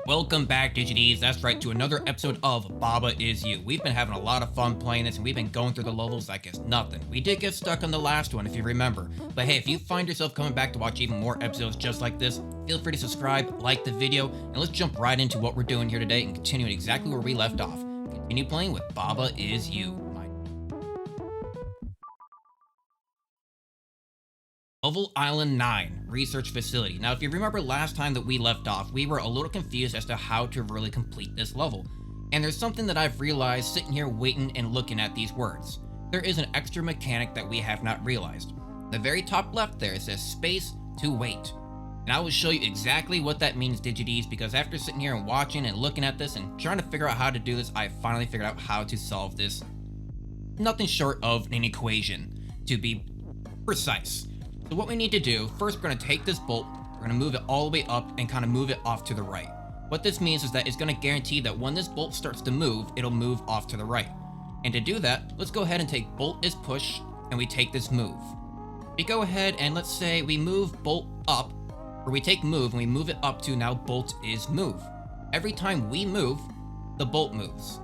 Welcome back, Digities. That's right, to another episode of Baba Is You. We've been having a lot of fun playing this, and we've been going through the levels like it's nothing. We did get stuck on the last one, if you remember. But hey, if you find yourself coming back to watch even more episodes just like this, feel free to subscribe, like the video, and let's jump right into what we're doing here today and continue exactly where we left off. Continue playing with Baba Is You. Movable Island 9 Research Facility. Now, if you remember last time that we left off, we were a little confused as to how to really complete this level. And there's something that I've realized sitting here waiting and looking at these words. There is an extra mechanic that we have not realized. The very top left there, it says space to wait. And I will show you exactly what that means, Digities, because after sitting here and watching and looking at this and trying to figure out how to do this, I finally figured out how to solve this. Nothing short of an equation, to be precise. So what we need to do, first we're going to take this bolt, we're going to move it all the way up and kind of move it off to the right. What this means is that it's going to guarantee that when this bolt starts to move, it'll move off to the right. And to do that, let's go ahead and take bolt is push, and we take this move. We go ahead and let's say we move bolt up, or we take move and we move it up to now bolt is move. Every time we move, the bolt moves.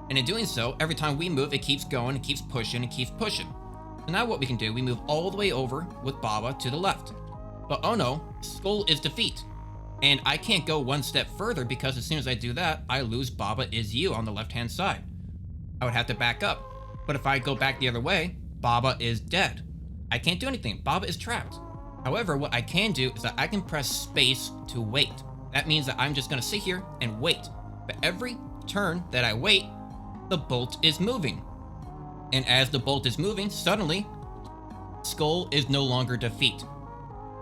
And in doing so, every time we move, it keeps going, it keeps pushing, it keeps pushing. So now what we can do, we move all the way over with Baba to the left. But oh no, skull is defeat. And I can't go one step further because as soon as I do that, I lose Baba Is You on the left-hand side. I would have to back up. But if I go back the other way, Baba is dead. I can't do anything. Baba is trapped. However, what I can do is that I can press space to wait. That means that I'm just going to sit here and wait. But every turn that I wait, the bolt is moving. And as the bolt is moving, suddenly, skull is no longer defeat.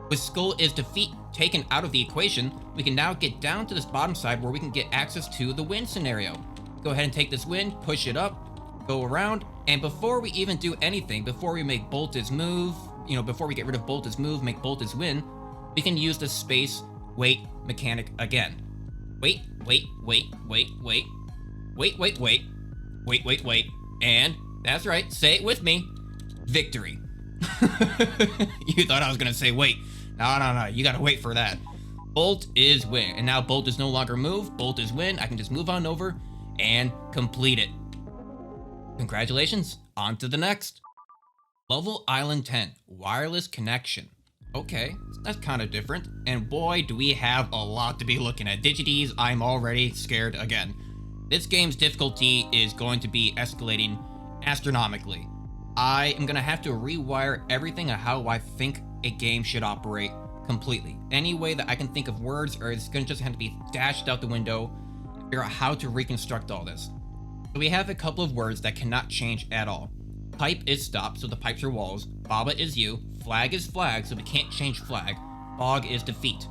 With skull is defeat taken out of the equation, we can now get down to this bottom side where we can get access to the win scenario. Go ahead and take this win, push it up, go around, and before we even do anything, before we make bolt is move, before we get rid of bolt is move, make bolt is win, we can use the space wait mechanic again. Wait, and that's right, say it with me. Victory. You thought I was gonna say wait. No, you gotta wait for that. Bolt is win. And now bolt is no longer move, bolt is win. I can just move on over and complete it. Congratulations, on to the next. Movable Island 10, wireless connection. Okay, that's kind of different. And boy, do we have a lot to be looking at. Digities, I'm already scared again. This game's difficulty is going to be escalating astronomically. I am gonna have to rewire everything on how I think a game should operate completely. Any way that I can think of words, or it's gonna just have to be dashed out the window and figure out how to reconstruct all this. So we have a couple of words that cannot change at all. Pipe is stop, so the pipes are walls. Baba is you. Flag is flag, so we can't change flag. Bog is defeat.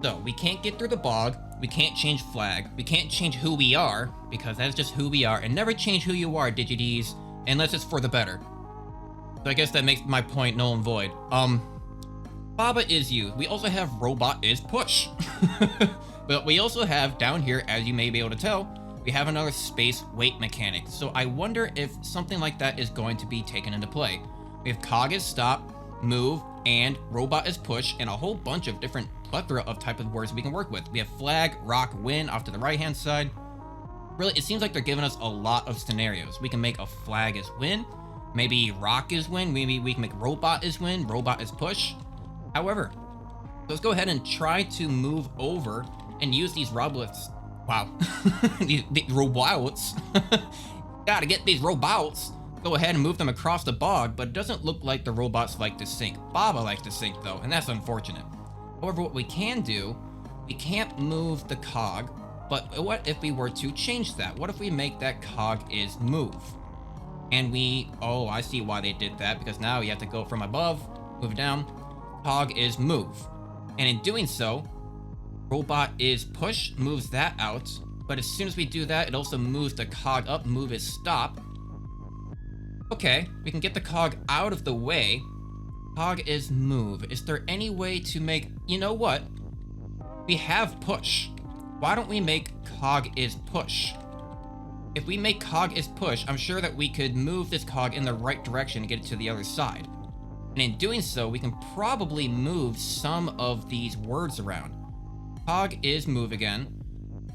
So we can't get through the bog. We can't change flag. We can't change who we are, because that's just who we are. And never change who you are, Digities, unless it's for the better. So I guess that makes my point null and void. Baba is you. We also have robot is push. But we also have down here, as you may be able to tell, we have another space wait mechanic. So I wonder if something like that is going to be taken into play. We have cog is stop, move, and robot is push, and a whole bunch of different plethora of type of words we can work with. We have flag, rock, win off to the right hand side. Really, it seems like they're giving us a lot of scenarios. We can make a flag is win, maybe rock is win, maybe we can make robot is win, robot is push. However, let's go ahead and try to move over and use these robots. Wow, these robots. Gotta get these robots. Go ahead and move them across the bog, but it doesn't look like the robots like to sink. Baba likes to sink though, and that's unfortunate. However, what we can do, we can't move the cog, but what if we were to change that? What if we make that cog is move? And oh, I see why they did that, because now you have to go from above, move down, cog is move. And in doing so, robot is push, moves that out, but as soon as we do that, it also moves the cog up, move is stop. Okay, we can get the cog out of the way. Cog is move. Is there any way to make, you know what? We have push. Why don't we make cog is push? If we make cog is push, I'm sure that we could move this cog in the right direction and get it to the other side. And in doing so, we can probably move some of these words around. Cog is move again.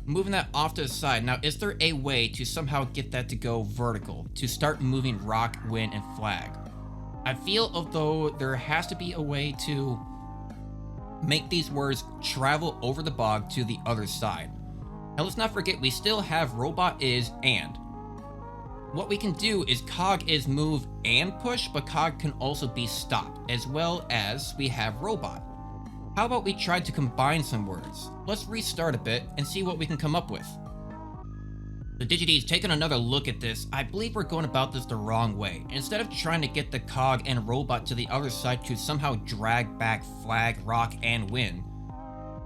moving that off to the side. Now, is there a way to somehow get that to go vertical, to start moving rock, wind, and flag? I feel as though there has to be a way to make these words travel over the bog to the other side. Now, let's not forget, we still have robot is and. What we can do is cog is move and push, but cog can also be stop, as well as we have robot. How about we try to combine some words? Let's restart a bit and see what we can come up with. The DigiD's taking another look at this. I believe we're going about this the wrong way. Instead of trying to get the cog and robot to the other side to somehow drag back flag, rock, and win,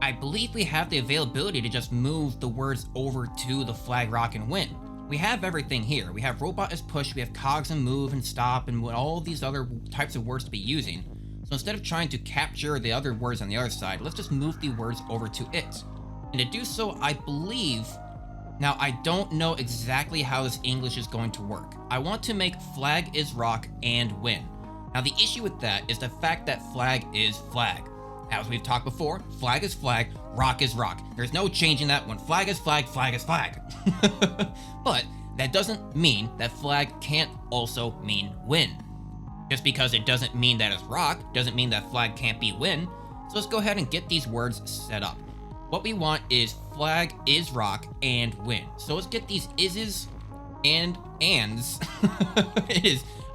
I believe we have the availability to just move the words over to the flag, rock, and win. We have everything here. We have robot as push, we have cogs and move and stop, and all these other types of words to be using. So instead of trying to capture the other words on the other side, let's just move the words over to it. And to do so, I believe, now I don't know exactly how this English is going to work. I want to make flag is rock and win. Now the issue with that is the fact that flag is flag. As we've talked before, flag is flag, rock is rock. There's no changing that one. Flag is flag, flag is flag. But that doesn't mean that flag can't also mean win. Just because it doesn't mean that it's rock, doesn't mean that flag can't be win. So let's go ahead and get these words set up. What we want is flag is rock and win. So let's get these ises and ands.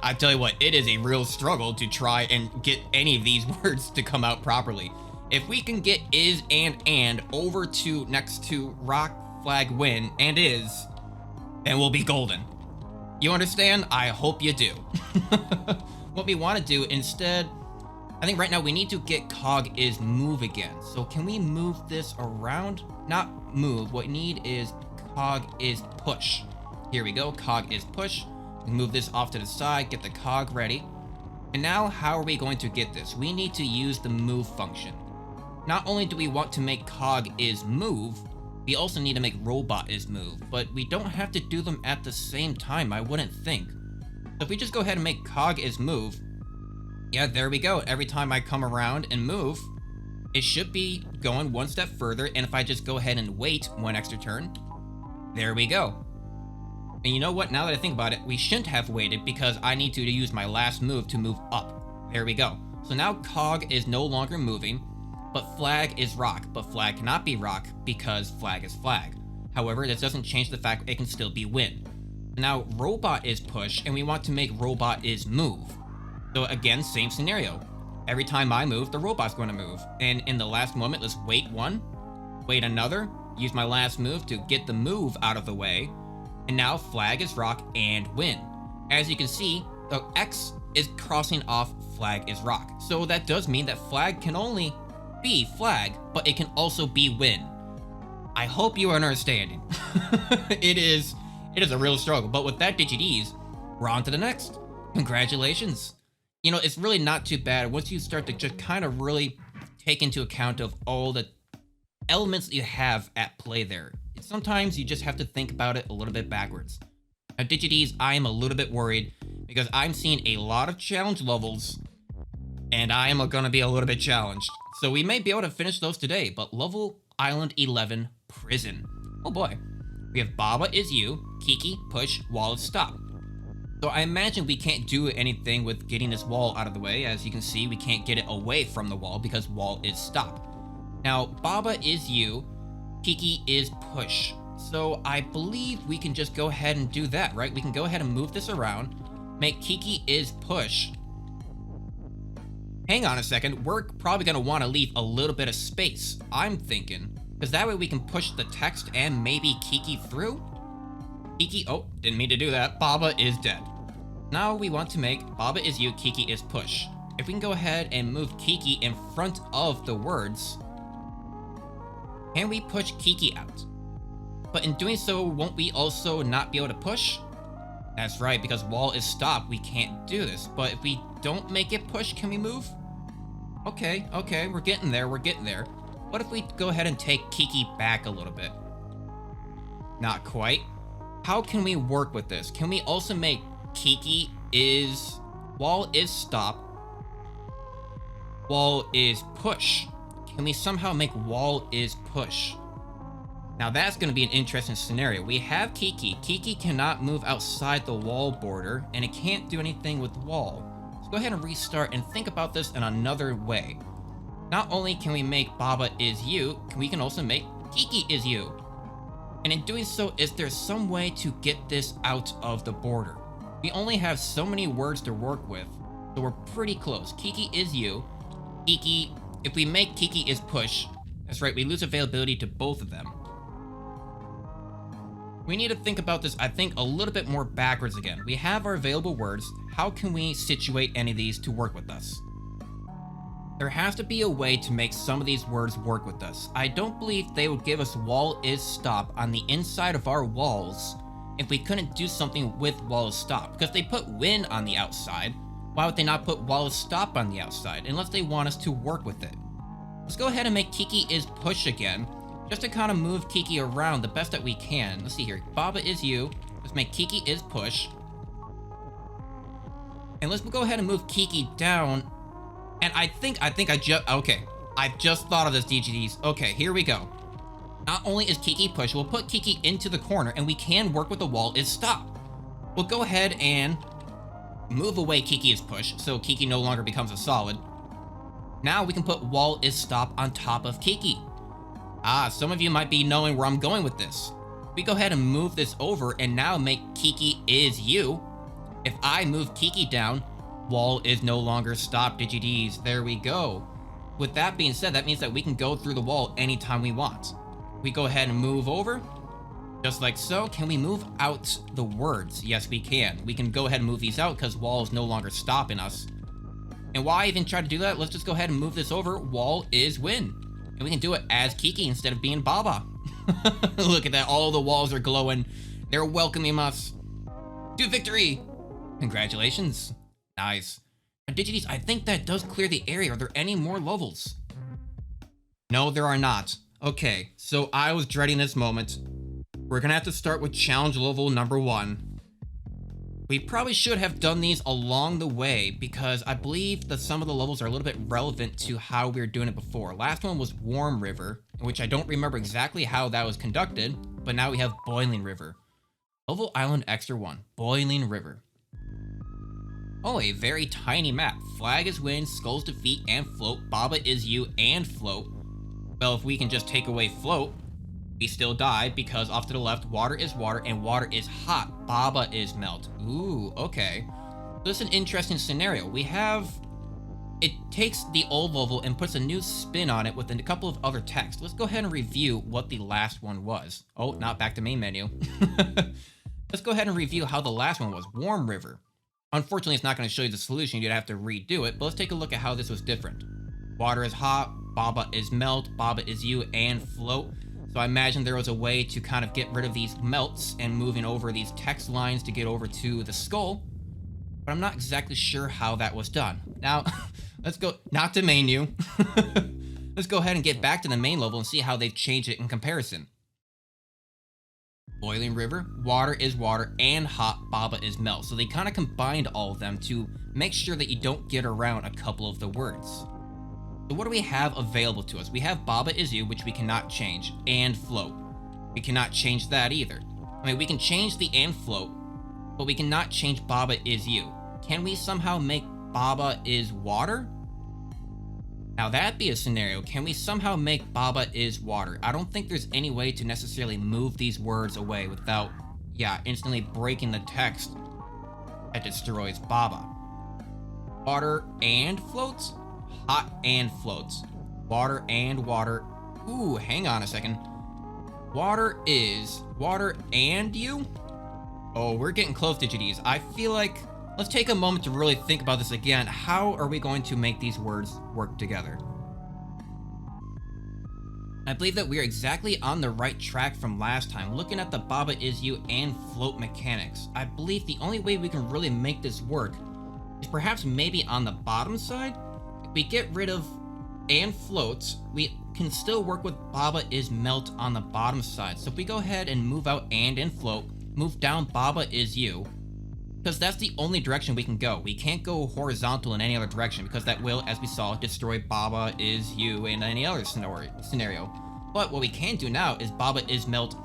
I tell you what, it is a real struggle to try and get any of these words to come out properly. If we can get is and over to next to rock, flag, win, and is, then we'll be golden. You understand? I hope you do. What we want to do instead, I think right now we need to get cog is move again. So can we move this around? Not move. What we need is cog is push. Here we go. Cog is push. Move this off to the side, get the cog ready. And now how are we going to get this? We need to use the move function. Not only do we want to make cog is move, we also need to make robot is move, but we don't have to do them at the same time, I wouldn't think. So if we just go ahead and make cog is move, yeah, there we go. Every time I come around and move, it should be going one step further, and if I just go ahead and wait one extra turn, there we go. And you know what, now that I think about it, we shouldn't have waited because I need to use my last move to move up. There we go. So now cog is no longer moving, but flag is rock, but flag cannot be rock because flag is flag. However, this doesn't change the fact it can still be win. Now robot is push, and we want to make robot is move. So again, same scenario. Every time I move, the robot's going to move. And in the last moment, let's wait one, wait another, use my last move to get the move out of the way. And now flag is rock and win. As you can see, the X is crossing off flag is rock. So that does mean that flag can only be flag, but it can also be win. I hope you are understanding. It is a real struggle, but with that DigiD's, we're on to the next. Congratulations. You know, it's really not too bad once you start to just kind of really take into account of all the elements that you have at play there. Sometimes you just have to think about it a little bit backwards. Now, DigiD's, I am a little bit worried because I'm seeing a lot of challenge levels, and I am going to be a little bit challenged. So we may be able to finish those today, but level Island 11, Prison. Oh boy. We have Baba is you, Kiki, push, wall is stop. So I imagine we can't do anything with getting this wall out of the way. As you can see, we can't get it away from the wall because wall is stop. Now, Baba is you, Kiki is push. So I believe we can just go ahead and do that, right? We can go ahead and move this around, make Kiki is push. Hang on a second, we're probably gonna wanna leave a little bit of space, I'm thinking, because that way we can push the text and maybe Kiki through? Kiki, oh, didn't mean to do that. Baba is dead. Now we want to make Baba is you, Kiki is push. If we can go ahead and move Kiki in front of the words, can we push Kiki out? But in doing so, won't we also not be able to push? That's right, because wall is stop, we can't do this. But if we don't make it push, can we move? Okay, we're getting there, What if we go ahead and take Kiki back a little bit? Not quite. How can we work with this? Can we also make Kiki is wall is stop, wall is push? Can we somehow make wall is push? Now that's going to be an interesting scenario. We have Kiki. Kiki cannot move outside the wall border, and it can't do anything with wall. Let's go ahead and restart and think about this in another way. Not only can we make Baba is you, we can also make Kiki is you. And in doing so, is there some way to get this out of the border? We only have so many words to work with, so we're pretty close. Kiki is you. Kiki, if we make Kiki is push, that's right, we lose availability to both of them. We need to think about this, I think, a little bit more backwards again. We have our available words. How can we situate any of these to work with us? There has to be a way to make some of these words work with us. I don't believe they would give us wall is stop on the inside of our walls if we couldn't do something with wall is stop. Because they put win on the outside, why would they not put wall is stop on the outside unless they want us to work with it? Let's go ahead and make Kiki is push again, just to kind of move Kiki around the best that we can. Let's see here. Baba is you. Let's make Kiki is push. And let's go ahead and move Kiki down. And I think I just thought of this, DGDs. Okay, here we go. Not only is Kiki push, we'll put Kiki into the corner and we can work with the wall is stop. We'll go ahead and move away Kiki is push, so Kiki no longer becomes a solid. Now we can put wall is stop on top of Kiki. Some of you might be knowing where I'm going with this. We go ahead and move this over and now make Kiki is you. If I move Kiki down, wall is no longer stop, DGDs. There we go. With that being said, that means that we can go through the wall anytime we want. We go ahead and move over, just like so. Can we move out the words? Yes, we can. We can go ahead and move these out because wall is no longer stopping us. And why even try to do that? Let's just go ahead and move this over. Wall is win. And we can do it as Kiki instead of being Baba. Look at that. All the walls are glowing. They're welcoming us to victory. Congratulations. Nice. Now, DigiDees, I think that does clear the area. Are there any more levels? No, there are not. Okay, so I was dreading this moment. We're gonna have to start with challenge level number 1. We probably should have done these along the way because I believe that some of the levels are a little bit relevant to how we were doing it before. Last one was Warm River, which I don't remember exactly how that was conducted, but now we have Boiling River. Level Island Extra 1, Boiling River. Oh, a very tiny map. Flag is win, skulls defeat, and float. Baba is you, and float. Well, if we can just take away float, we still die because off to the left, water is water and water is hot. Baba is melt. Ooh, okay. So this is an interesting scenario. We have, it takes the old level and puts a new spin on it with a couple of other text. Let's go ahead and review what the last one was. Oh, not back to main menu. Let's go ahead and review how the last one was. Warm River. Unfortunately, it's not going to show you the solution. You'd have to redo it, but let's take a look at how this was different. Water is hot, Baba is melt, Baba is you, and float. So I imagine there was a way to kind of get rid of these melts and moving over these text lines to get over to the skull, but I'm not exactly sure how that was done. Now, let's go, not to menu. Let's go ahead and get back to the main level and see how they've changed it in comparison. Boiling River, water is water, and hot, Baba is melt. So they kind of combined all of them to make sure that you don't get around a couple of the words. So what do we have available to us? We have Baba is you, which we cannot change, and float. We cannot change that either. I mean, we can change the and float, but we cannot change Baba is you. Can we somehow make Baba is water? Now that'd be a scenario. Can we somehow make Baba is water? I don't think there's any way to necessarily move these words away without, instantly breaking the text that destroys Baba. Water and floats? Hot and floats. Water and water. Ooh, hang on a second. Water is water and you? Oh, we're getting close, DigiDees. I feel like, let's take a moment to really think about this again. How are we going to make these words work together? I believe that we're exactly on the right track from last time, looking at the Baba is you and float mechanics. I believe the only way we can really make this work is perhaps maybe on the bottom side. If we get rid of and floats, we can still work with Baba is melt on the bottom side. So if we go ahead and move out and float, move down Baba is you, because that's the only direction we can go. We can't go horizontal in any other direction because that will, as we saw, destroy Baba is you in any other scenario. But what we can do now is Baba is melt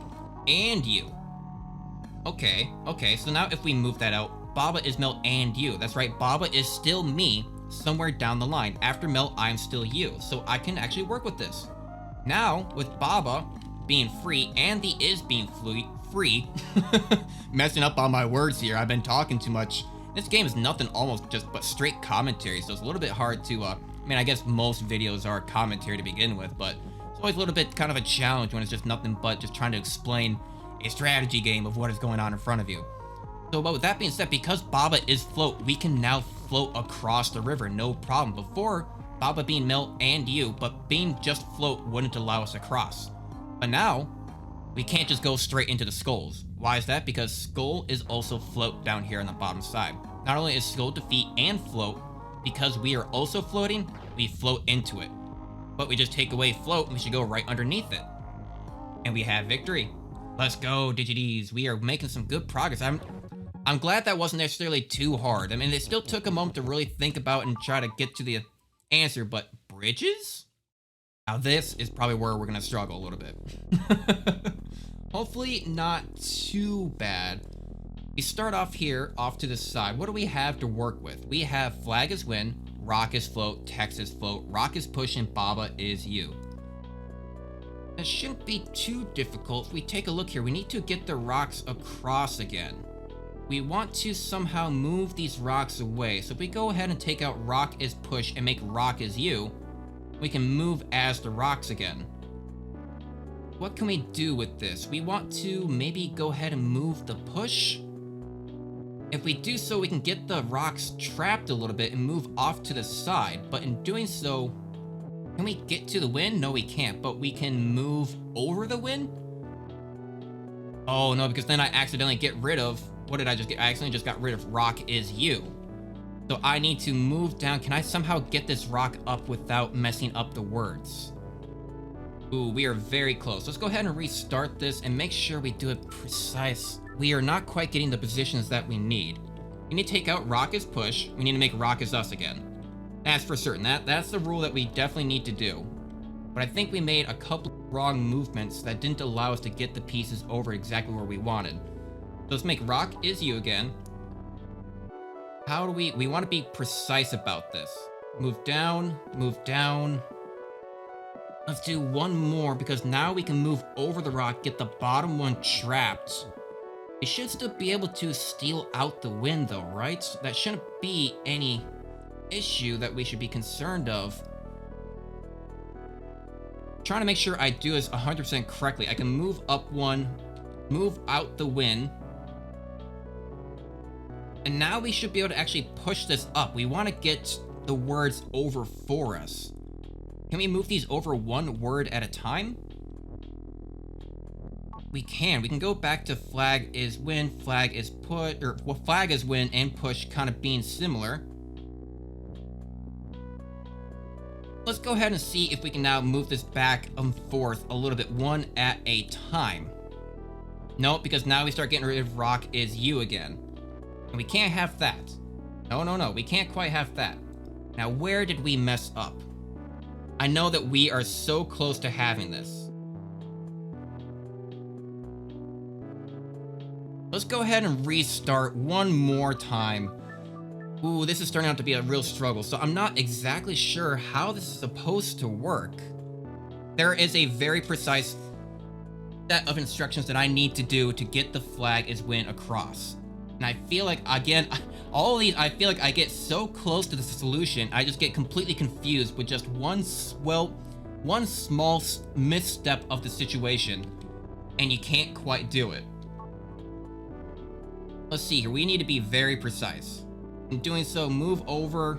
and you. Okay, so now if we move that out, Baba is melt and you. That's right, Baba is still me somewhere down the line. After melt, I'm still you. So I can actually work with this. Now, with Baba being free and the is being free, messing up on my words here, I've been talking too much. This game is nothing almost just but straight commentary, so it's a little bit hard to, I mean, I guess most videos are commentary to begin with, but it's always a little bit kind of a challenge when it's just nothing but just trying to explain a strategy game of what is going on in front of you. So, but with that being said, because Baba is float, we can now float across the river, no problem. Before, Baba being melt and you, but being just float wouldn't allow us to cross. But now, we can't just go straight into the skulls. Why is that? Because skull is also float down here on the bottom side. Not only is skull defeat and float, because we are also floating, we float into it. But we just take away float and we should go right underneath it. And we have victory. Let's go, Digid's. We are making some good progress. I'm glad that wasn't necessarily too hard. I mean, it still took a moment to really think about and try to get to the answer, but bridges? Now this is probably where we're gonna struggle a little bit. Hopefully not too bad. We start off here, off to the side. What do we have to work with? We have flag is win, rock is float, text is float, rock is push, and Baba is you. That shouldn't be too difficult. If we take a look here, we need to get the rocks across again. We want to somehow move these rocks away. So if we go ahead and take out rock is push and make rock is you, we can move as the rocks again. What can we do with this? We want to maybe go ahead and move the push. If we do so, we can get the rocks trapped a little bit and move off to the side. But in doing so, can we get to the win? No, we can't, but we can move over the win? Oh no, because then I accidentally get rid of, what did I just get? I accidentally just got rid of rock is you. So I need to move down. Can I somehow get this rock up without messing up the words? Ooh, we are very close. Let's go ahead and restart this and make sure we do it precise. We are not quite getting the positions that we need. We need to take out rock is push. We need to make rock is us again. That's for certain. That's the rule that we definitely need to do. But I think we made a couple wrong movements that didn't allow us to get the pieces over exactly where we wanted. So let's make rock is you again. How do we want to be precise about this. Move down, move down. Let's do one more because now we can move over the rock, get the bottom one trapped. We should still be able to steal out the win though, right? That shouldn't be any issue that we should be concerned of. Trying to make sure I do this 100% correctly. I can move up one, move out the win. And now we should be able to actually push this up. We want to get the words over for us. Can we move these over one word at a time? We can. We can go back to flag is win, flag is put, or well, flag is win and push kind of being similar. Let's go ahead and see if we can now move this back and forth a little bit, one at a time. No, because now we start getting rid of rock is you again. And we can't have that. No, we can't quite have that. Now, where did we mess up? I know that we are so close to having this. Let's go ahead and restart one more time. Ooh, this is starting out to be a real struggle, so I'm not exactly sure how this is supposed to work. There is a very precise set of instructions that I need to do to get the flag is win across. And I feel like, again, all of these, I feel like I get so close to the solution, I just get completely confused with just one small misstep of the situation, and you can't quite do it. Let's see here, we need to be very precise. In doing so, move over.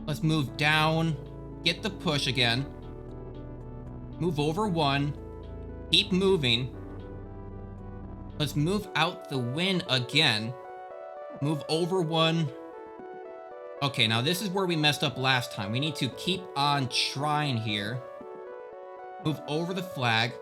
Let's move down. Get the push again. Move over one. Keep moving. Let's move out the win again. Move over one. Okay, now this is where we messed up last time. We need to keep on trying here. Move over the flag.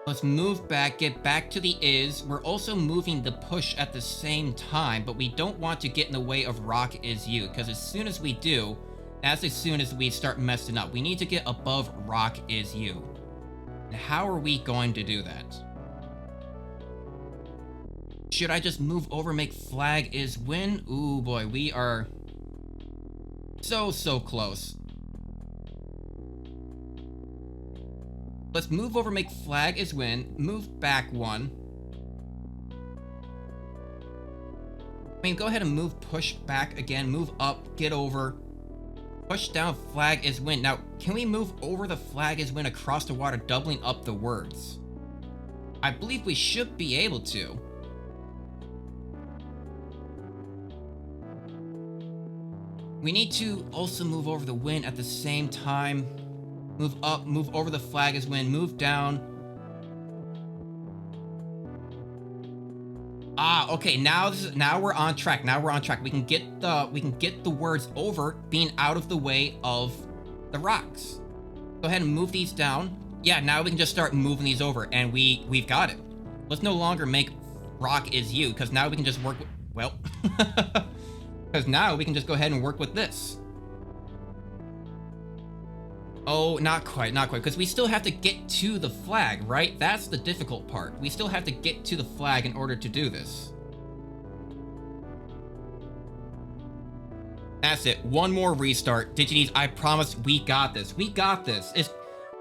Let's move back, get back to the is. We're also moving the push at the same time, but we don't want to get in the way of rock is you, because as soon as we do, That's as soon as we start messing up. We need to get above rock is you. And how are we going to do that? Should I just move over, make flag is win? Ooh boy, we are so close. Let's move over, make flag is win, move back one. I mean, go ahead and move, push back again, move up, get over, push down, flag is win. Now, can we move over the flag is win across the water, doubling up the words? I believe we should be able to. We need to also move over the win at the same time. Move up, move over the flag is win, move down. Ah, okay, now we're on track. Now we're on track. We can get the words over being out of the way of the rocks. Go ahead and move these down. Yeah, now we can just start moving these over, and we've got it. Let's no longer make rock is you, because now we can just work with, well, because now we can just go ahead and work with this. Oh, not quite, because we still have to get to the flag, right? That's the difficult part. We still have to get to the flag in order to do this. That's it. One more restart. Digities, I promise we got this. We got this.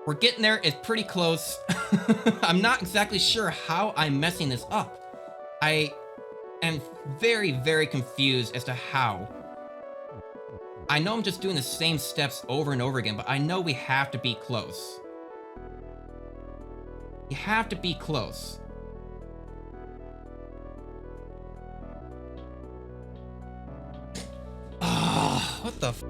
We're getting there. It's pretty close. I'm not exactly sure how I'm messing this up. I am very confused as to how. I know I'm just doing the same steps over and over again, but I know we have to be close. You have to be close. Ah, what the f-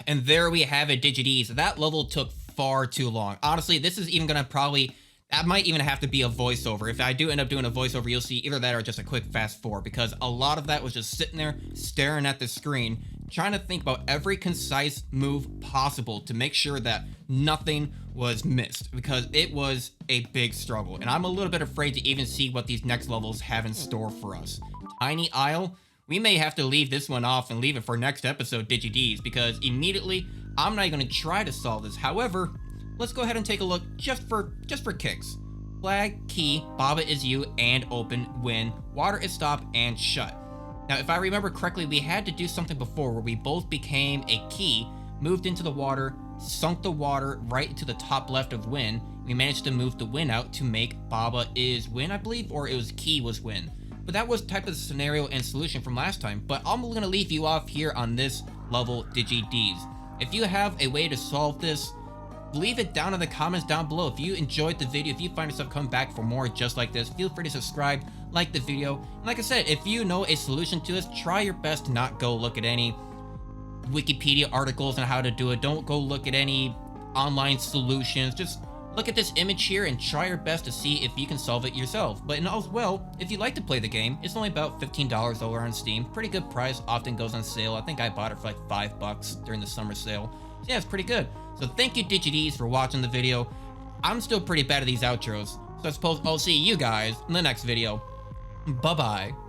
And there we have it, Digities. That level took far too long. Honestly, this is even gonna that might even have to be a voiceover. If I do end up doing a voiceover, you'll see either that or just a quick fast forward, because a lot of that was just sitting there staring at the screen, trying to think about every concise move possible to make sure that nothing was missed, because it was a big struggle. And I'm a little bit afraid to even see what these next levels have in store for us. Tiny Isle? We may have to leave this one off and leave it for next episode, DigiDs, because immediately I'm not even going to try to solve this. However, let's go ahead and take a look just for kicks. Flag, key, Baba is you, and open, win, water is stop, and shut. Now, if I remember correctly, we had to do something before where we both became a key, moved into the water, sunk the water right into the top left of win. We managed to move the win out to make Baba is win, I believe, or it was key was win. But that was type of the scenario and solution from last time. But I'm going to leave you off here on this level, DigiDs. If you have a way to solve this, leave it down in the comments down below. If you enjoyed the video, if you find yourself coming back for more just like this, feel free to subscribe, like the video. And like I said, if you know a solution to this, try your best to not go look at any Wikipedia articles on how to do it. Don't go look at any online solutions. Just look at this image here and try your best to see if you can solve it yourself. But as well, if you'd like to play the game, it's only about $15 over on Steam. Pretty good price, often goes on sale. I think I bought it for like $5 during the summer sale. So yeah, it's pretty good. So thank you, DigiDs, for watching the video. I'm still pretty bad at these outros, so I suppose I'll see you guys in the next video. Bye-bye.